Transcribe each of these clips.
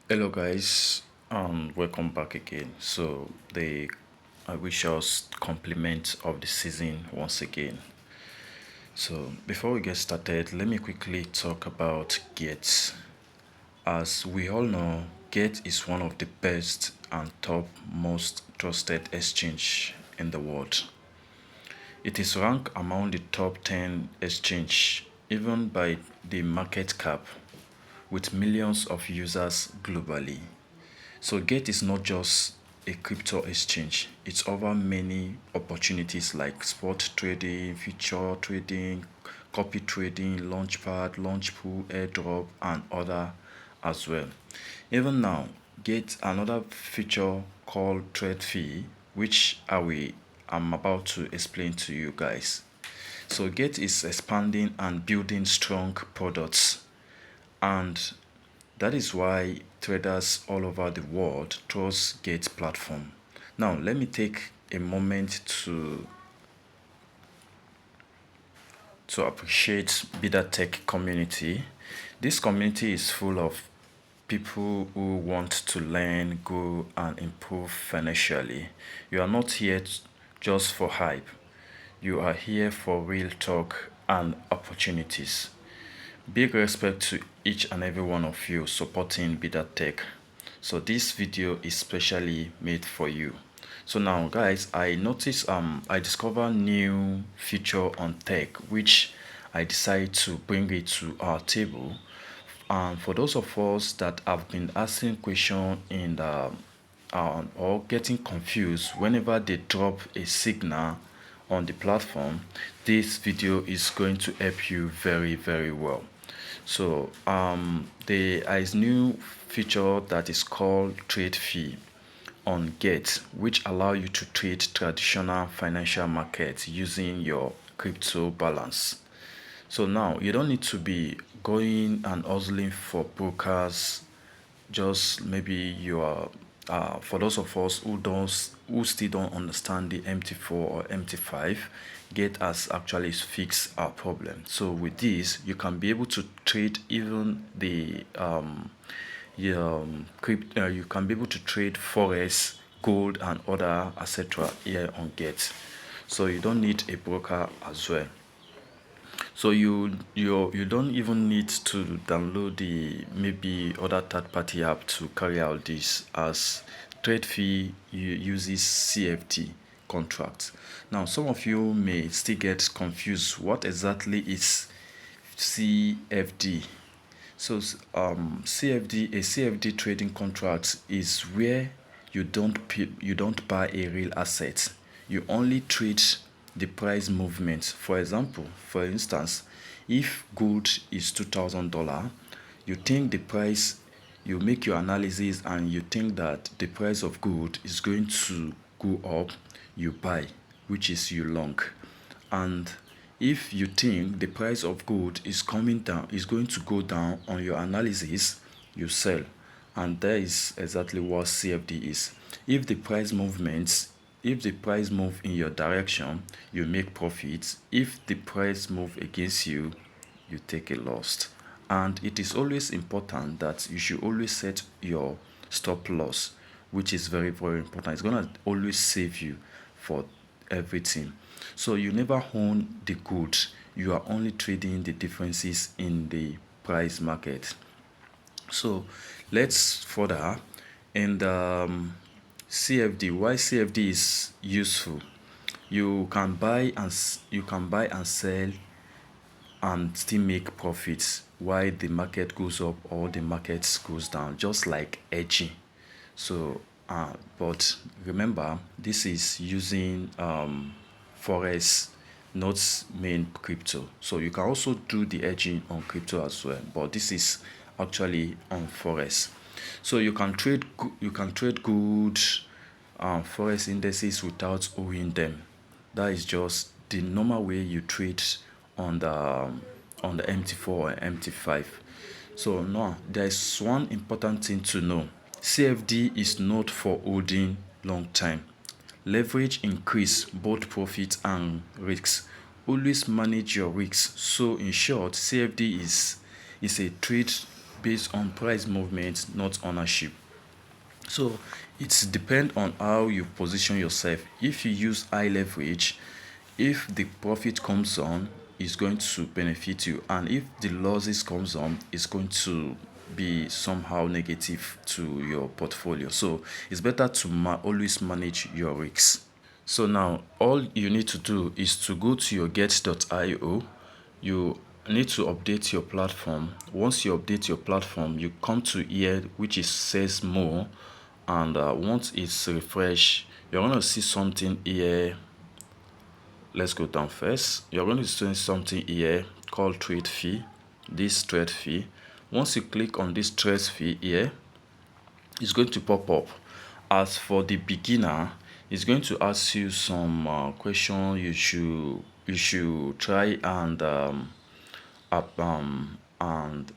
Hello guys, and welcome back again. So the I wish us compliment of the season once again. So before we get started, let me quickly talk about Gate. As we all know, Gate is one of the best and top most trusted exchange in the world. It is ranked among the top 10 exchange even by the market cap with millions of users globally. So Gate is not just a crypto exchange. It's over many opportunities like spot trading, future trading, copy trading, launchpad, launch pool, airdrop, and other as well. Even now, Gate another feature called Tradefi, which I'm about to explain to you guys. So Gate is expanding and building strong products, and that is why traders all over the world trust Gate platform. Now, let me take a moment to appreciate Bida Tech community. This community is full of people who want to learn, grow, and improve financially. You are not here just for hype. You are here for real talk and opportunities. Big respect to each and every one of you supporting Bida Tech. So this video is specially made for you. So now guys, I noticed I discovered new feature on tech which I decided to bring it to our table. And for those of us that have been asking question in the or getting confused whenever they drop a signal on the platform, this video is going to help you very well. So there is new feature that is called Tradefi on Gate, which allow you to trade traditional financial markets using your crypto balance. So now you don't need to be going and hustling for brokers. Just maybe you are for those of us who still don't understand the MT4 or MT5, Gate has actually fixed our problem. So with this, you can be able to trade even the you can be able to trade forex, gold, and other etc. here on Gate. So you don't need a broker as well. So you don't even need to download the maybe other third-party app to carry out this, as Tradefi uses CFD contracts. Now some of you may still get confused. What exactly is CFD? So CFD trading contract is where you don't buy a real asset. You only trade the price movement. For instance, if gold is $2,000, you think the price, you make your analysis and you think that the price of gold is going to go up, you buy, which is you long. And if you think the price of gold is coming down, is going to go down on your analysis, you sell. And that is exactly what CFD is. If the price movements, if the price move in your direction, you make profits. If the price move against you, you take a loss. And it is always important that you should always set your stop loss, which is very important. It's gonna always save you for everything. So you never own the goods, you are only trading the differences in the price market. So let's further. And CFD, why CFD is useful. You can buy and sell and still make profits while the market goes up or the market goes down, just like edging. So but remember, this is using Forex, not main crypto. So you can also do the edging on crypto as well, but this is actually on Forex. So you can trade good Forex indices without owing them. That is just the normal way you trade on the MT4 or MT5. So now there's one important thing to know. CFD is not for holding long time. Leverage increase both profit and risks. Always manage your risks. So in short, CFD is a trade based on price movement, not ownership. So it depends on how you position yourself. If you use high leverage, if the profit comes on, it's going to benefit you, and if the losses comes on, it's going to be somehow negative to your portfolio. So it's better to always manage your risks. So now all you need to do is to go to your Gate.io. You need to update your platform. Once you update your platform, you come to here, which is says more, and once it's refreshed, you're going to see something here. Let's go down first. You're going to see something here called Tradefi. This Tradefi. Once you click on this Tradefi here, it's going to pop up. As for the beginner, it's going to ask you some question. You should try and and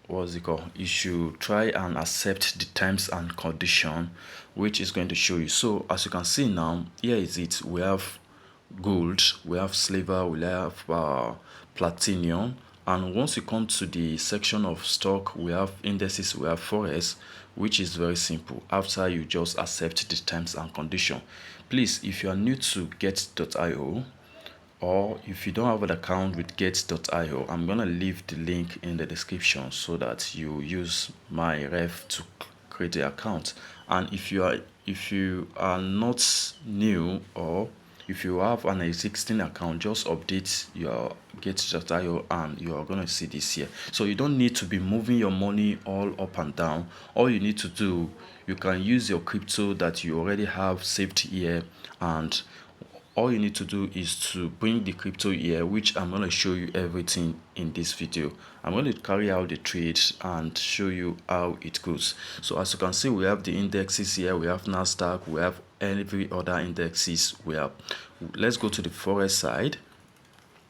what's it called? You should try and accept the terms and condition, which is going to show you. So as you can see now, here is it. We have gold, we have silver, we have platinum, and once you come to the section of stock, we have indices, we have forex, which is very simple. After you just accept the terms and condition. Please, if you are new to Get.io, or if you don't have an account with Gate.io, I'm gonna leave the link in the description so that you use my ref to create the account. And if you are not new, or if you have an existing account, just update your Gate.io and you are gonna see this here. So you don't need to be moving your money all up and down. All you need to do, you can use your crypto that you already have saved here, and all you need to do is to bring the crypto here, which I'm going to show you everything in this video. I'm going to carry out the trades and show you how it goes. So as you can see, we have the indexes here, we have Nasdaq, we have every other indexes we have. Let's go to the forex side.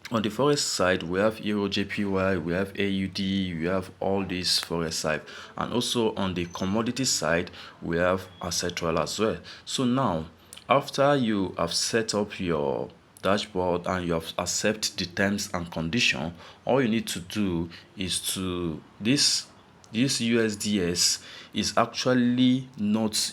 On the forex side, we have Euro JPY, we have AUD, we have all these forex side, and also on the commodity side, we have etc. as well. So now, after you have set up your dashboard and you have accepted the terms and condition, all you need to do is to this USDs is actually not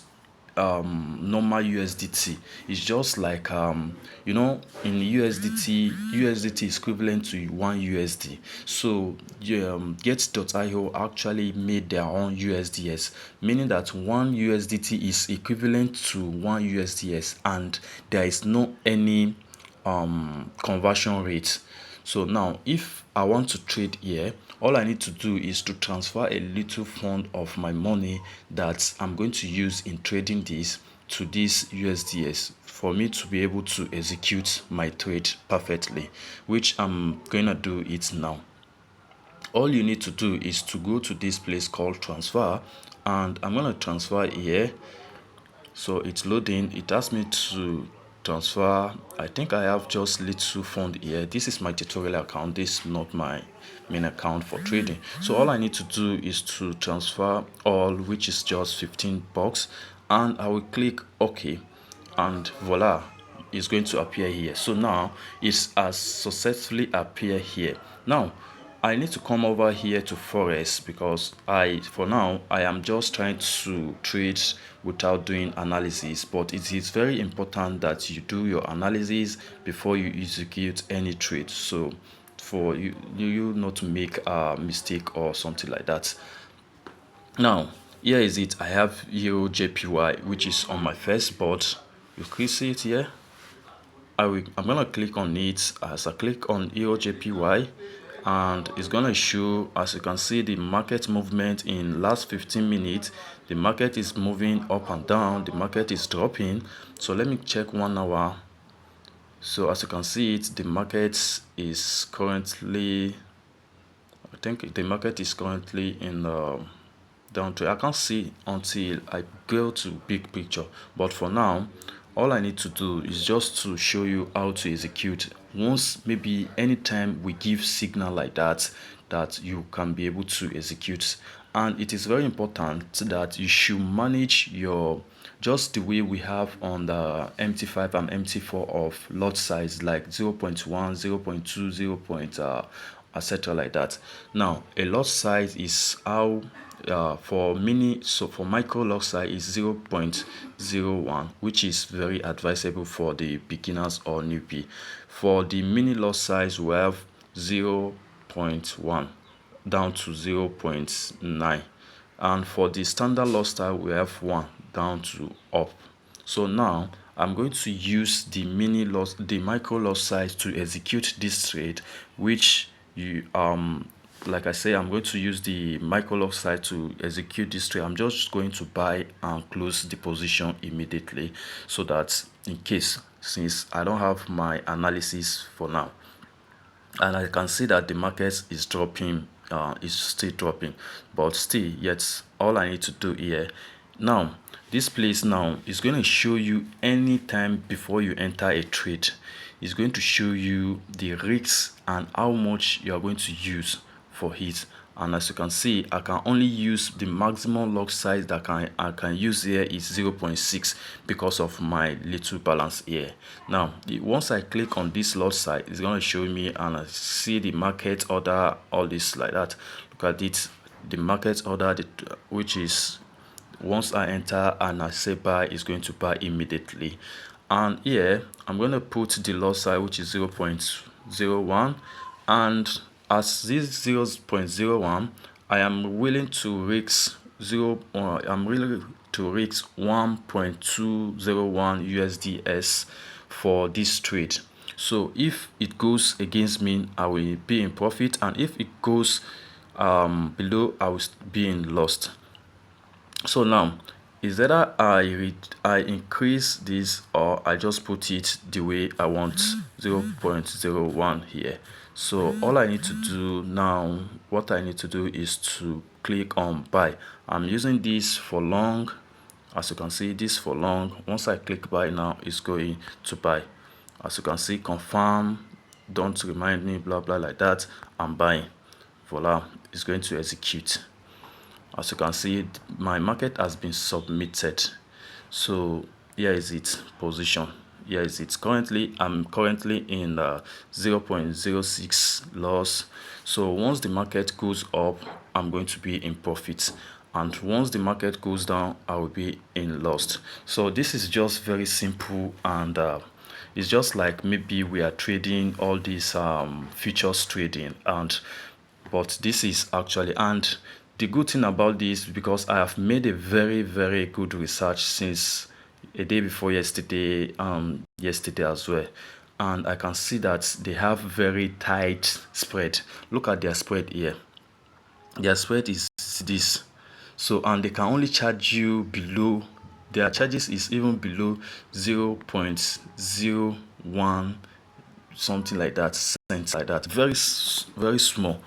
normal USDT. It's just like in USDT is equivalent to 1 USD. So Get.io actually made their own USDs, meaning that 1 USDT is equivalent to 1 USDs, and there is no any conversion rate. So now if I want to trade here, all I need to do is to transfer a little fund of my money that I'm going to use in trading this to this USDs for me to be able to execute my trade perfectly, which I'm going to do it now. All you need to do is to go to this place called transfer, and I'm going to transfer here. So it's loading. It asks me to transfer. I think I have just little fund here. This is my tutorial account. This is not my main account for trading. So all I need to do is to transfer all, which is just 15 bucks, and I will click OK, and voila, it's going to appear here. So now it has successfully appeared here. Now I need to come over here to Forex, because for now I am just trying to trade without doing analysis, but it is very important that you do your analysis before you execute any trade, so for you not to make a mistake or something like that. Now here is it. I have Euro JPY, which is on my first board. You can see it here. I'm gonna click on it. As I click on Euro JPY, and it's gonna show, as you can see, the market movement in last 15 minutes. The market is moving up and down, the market is dropping. So let me check 1 hour. So as you can see it, the market is currently, I think the market is currently in downtrend. I can't see until I go to big picture, but for now all I need to do is just to show you how to execute. Once, maybe anytime we give signal like that you can be able to execute. And it is very important that you should manage your, just the way we have on the MT5 and MT4 of lot size, like 0.1, 0.2, 0. etc. like that. Now a lot size is how for micro lot size is 0.01, which is very advisable for the beginners or newbie. For the mini lot size we have 0.1 down to 0.9, and for the standard lot style we have 1 down to up. So now I'm going to use the micro lot size to execute this trade, which you like I say, I'm going to use the micro lot size to execute this trade. I'm just going to buy and close the position immediately, so that in case, since I don't have my analysis for now, and I can see that the market is dropping, is still dropping, but still yet all I need to do here now, this place now is going to show you anytime before you enter a trade. It's going to show you the risks and how much you are going to use for it. And as you can see, I can only use the maximum lot size that I can use here is 0.6 because of my little balance here. Now once I click on this lot size, it's going to show me, and I see the market order, all this like that. Look at it, the market order, which is, once I enter and I say buy, is going to buy immediately. And here I'm going to put the lot size, which is 0.01, and as this 0.01, I am willing to risk I'm willing to risk 1.201 USDs for this trade. So if it goes against me, I will be in profit, and if it goes below, I will be in loss. So now is either I increase this, or I just put it the way I want, 0.01 here. So all I need to do now, what I need to do is to click on buy. I'm using this for long. As you can see, this for long. Once I click buy now, it's going to buy. As you can see, confirm, don't remind me, blah blah like that. I'm buying. Voila, it's going to execute. As you can see, my market has been submitted. So here is its position. Here is it. I'm currently in 0.06 loss. So once the market goes up, I'm going to be in profit, and once the market goes down, I will be in loss. So this is just very simple, and it's just like maybe we are trading all these futures trading, and but this is actually, and the good thing about this, because I have made a very good research since a day before yesterday, yesterday as well, and I can see that they have very tight spread. Look at their spread here. Their spread is this. So, and they can only charge you below, their charges is even below 0.01 something like that, cents like that, very small.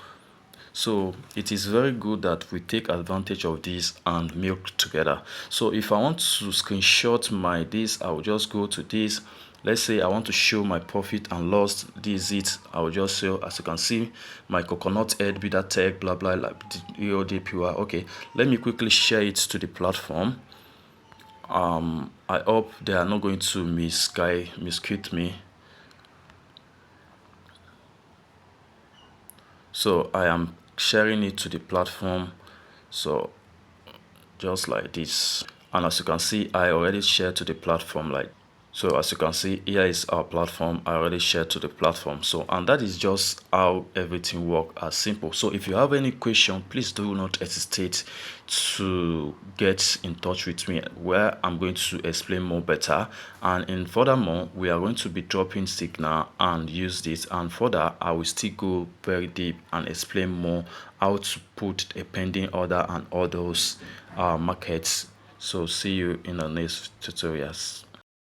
So it is very good that we take advantage of this and milk together. So if I want to screenshot my this, I will just go to this. Let's say I want to show my profit and loss. This is it. I will just show, as you can see, my coconut head, beta tech, blah blah, like EODPY. Okay, let me quickly share it to the platform. I hope they are not going to misquote me. So I am sharing it to the platform, so just like this. And as you can see, I already shared to the platform, like so. As you can see, here is our platform. I already shared to the platform. So, and that is just how everything works, as simple. So if you have any question, please do not hesitate to get in touch with me, where I'm going to explain more better. And in furthermore, we are going to be dropping signal and use this, and further I will still go very deep and explain more how to put a pending order and all those markets. So see you in the next tutorials.